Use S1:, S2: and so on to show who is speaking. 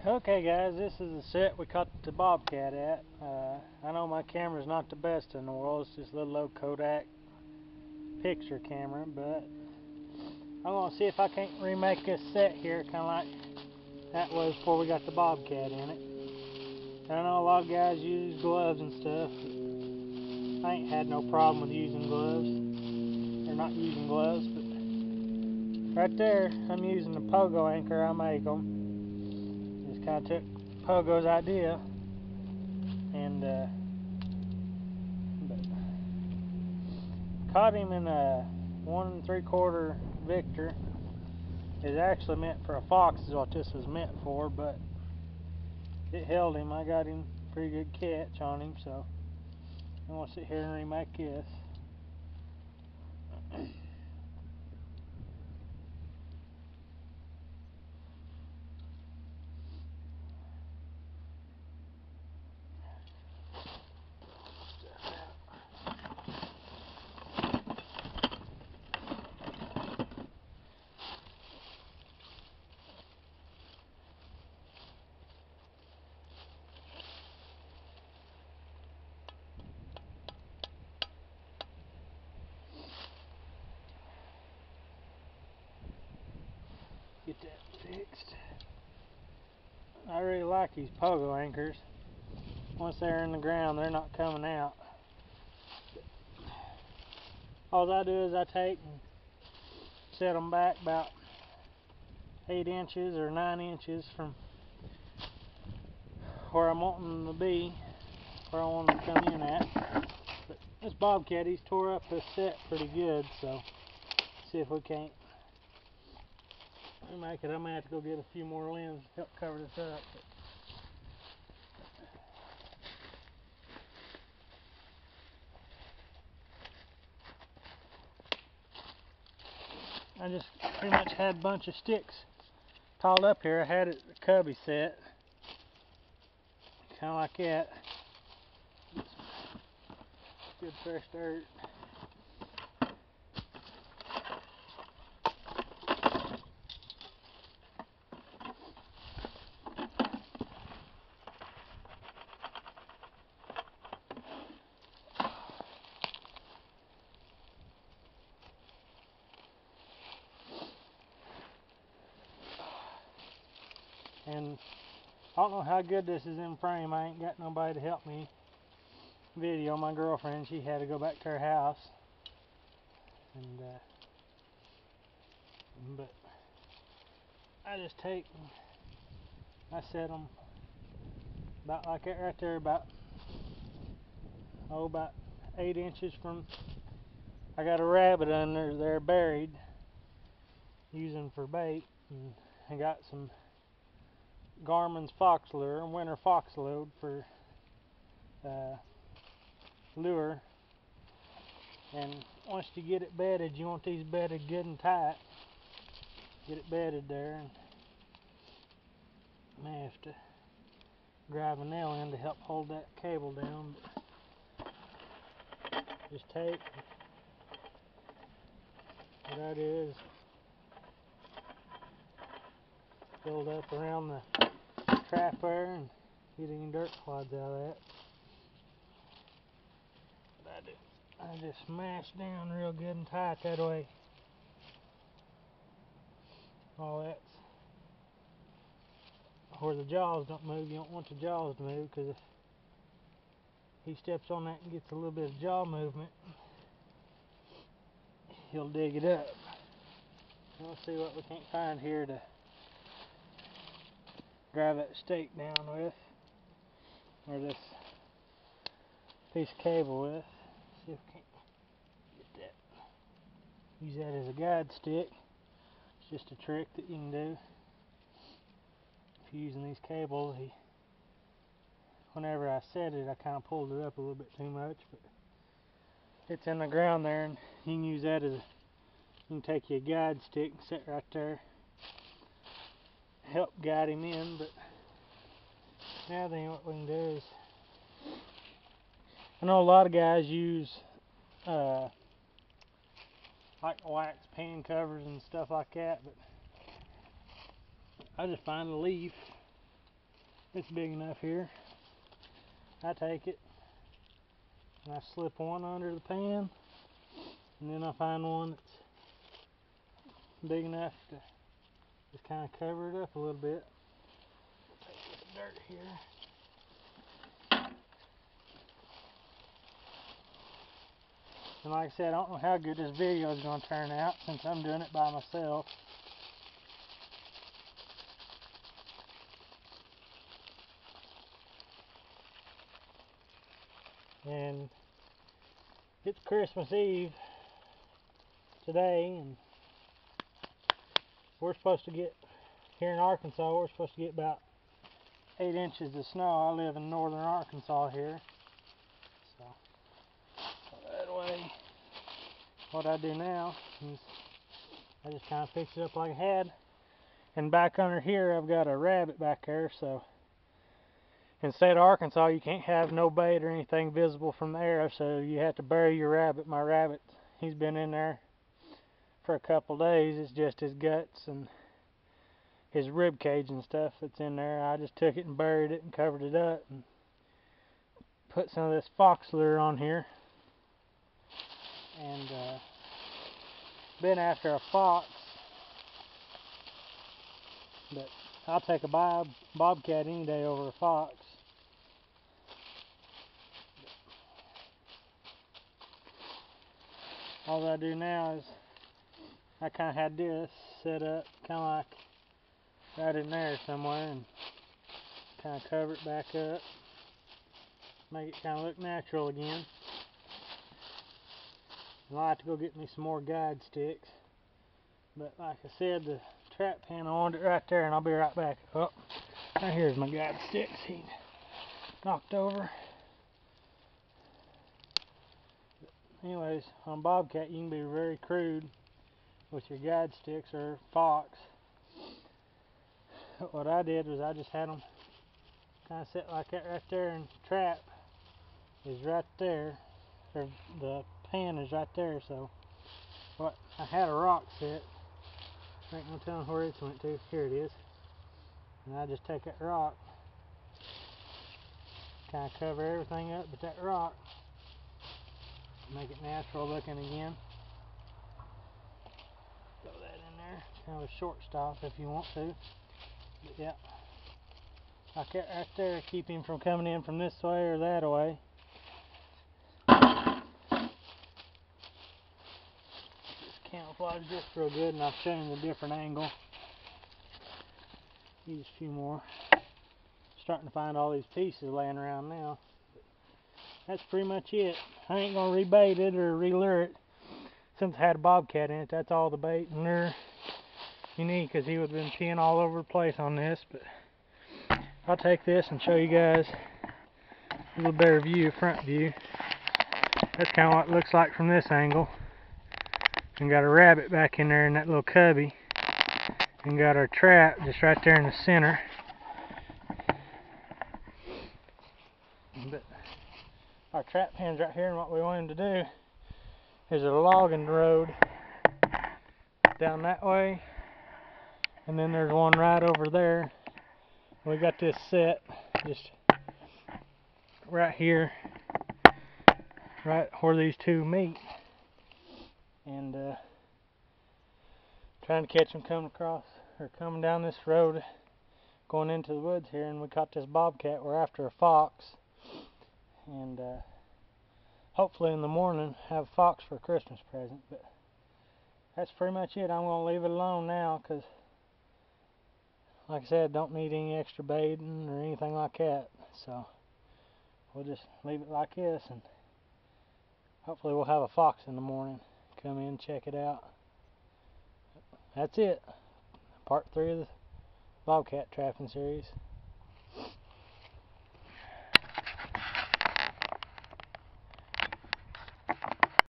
S1: Okay guys, this is the set we caught the Bobcat at. I know my camera's not the best in the world, it's just a little old Kodak picture camera, but I'm going to see if I can't remake this set here kind of like that was before we got the Bobcat in it. And I know a lot of guys use gloves and stuff. I ain't had no problem with using gloves, or not using gloves, but right there I'm using the pogo anchor I make them. Just kind of took Pogo's idea and caught him in a 1 3/4 Victor. It's actually meant for a fox is what this was meant for, but it held him. I got him pretty good catch on him, so I'm going to sit here and remake this. Get that fixed. I really like these pogo anchors. Once they're in the ground, they're not coming out. All I do is I take and set them back about 8 inches or 9 inches from where I'm wanting them to be, where I want them to come in at. But this Bobcat, he's tore up this set pretty good, so see if we can't remake it. I might have to go get a few more limbs to help cover this up. I just pretty much had a bunch of sticks piled up here. I had it a cubby set, kind of like that. Good fresh dirt. And I don't know how good this is in frame. I ain't got nobody to help me video. My girlfriend, she had to go back to her house, and but I just take and I set them about like that right there, about 8 inches from. I got a rabbit under there buried, using for bait, and I got some Garmin's fox lure, winter fox load for lure. And once you get it bedded, you want these bedded good and tight. Get it bedded there, and I may have to drive a nail in to help hold that cable down. But just take what I do is build up around the trap there and get any dirt clods out of that. But I just smash down real good and tight that way. All that's where the jaws don't move. You don't want the jaws to move, because if he steps on that and gets a little bit of jaw movement, he'll dig it up. We'll see what we can't find here to drive that stake down with, or this piece of cable with. See if we can't get that. Use that as a guide stick. It's just a trick that you can do if you're using these cables. Whenever I set it, I kind of pulled it up a little bit too much, but it's in the ground there, and you can use that as you can take your guide stick and sit right there, help guide him in. But now then, what we can do is, I know a lot of guys use like wax pan covers and stuff like that, but I just find a leaf It's big enough here. I take it and I slip one under the pan, and then I find one that's big enough to just kind of cover it up a little bit. Take this dirt here. And like I said, I don't know how good this video is going to turn out since I'm doing it by myself. And it's Christmas Eve today, and we're supposed to get, here in Arkansas, we're supposed to get about 8 inches of snow. I live in northern Arkansas here. So that way, what I do now is I just kind of fix it up like I had. And back under here, I've got a rabbit back there, so in the state of Arkansas, you can't have no bait or anything visible from the air, so you have to bury your rabbit. My rabbit, he's been in there for a couple days. It's just his guts and his rib cage and stuff that's in there. I just took it and buried it and covered it up and put some of this fox lure on here, and been after a fox, but I'll take a bobcat any day over a fox. All I do now is I kind of had this set up kind of like right in there somewhere, and kind of cover it back up, make it kind of look natural again. And I have to go get me some more guide sticks, but like I said, the trap pan, I wanted it right there, and I'll be right back. Oh, now here's my guide sticks. He knocked over. Anyways, on Bobcat, you can be very crude with your guide sticks or fox. What I did was I just had them kind of set like that right there, and the trap is right there, or the pan is right there. So what I had a rock set. I ain't no telling where it's went to. Here it is. And I just take that rock, kind of cover everything up but that rock, make it natural looking again. Throw that in there. Kind of a short stop if you want to. But yeah, like that right there, keep him from coming in from this way or that way. Just camouflage this real good, and I'll show you the different angle. Use a few more. Starting to find all these pieces laying around now. But that's pretty much it. I ain't gonna rebait it or re-lure it. Since I had a bobcat in it, that's all the bait and lure you need, because he would have been peeing all over the place on this. But I'll take this and show you guys a little better view, front view. That's kind of what it looks like from this angle. And got a rabbit back in there in that little cubby. And got our trap just right there in the center. But our trap pan's right here, and what we want him to do is a logging road down that way, and then there's one right over there. We got this set just right here, right where these two meet, and trying to catch them coming across or coming down this road going into the woods here. And we caught this bobcat. We're after a fox, and hopefully in the morning have a fox for a Christmas present. But that's pretty much it. I'm going to leave it alone now, because like I said, don't need any extra baiting or anything like that. So we'll just leave it like this, and hopefully we'll have a fox in the morning. Come in, check it out. That's it. Part 3 of the bobcat trapping series.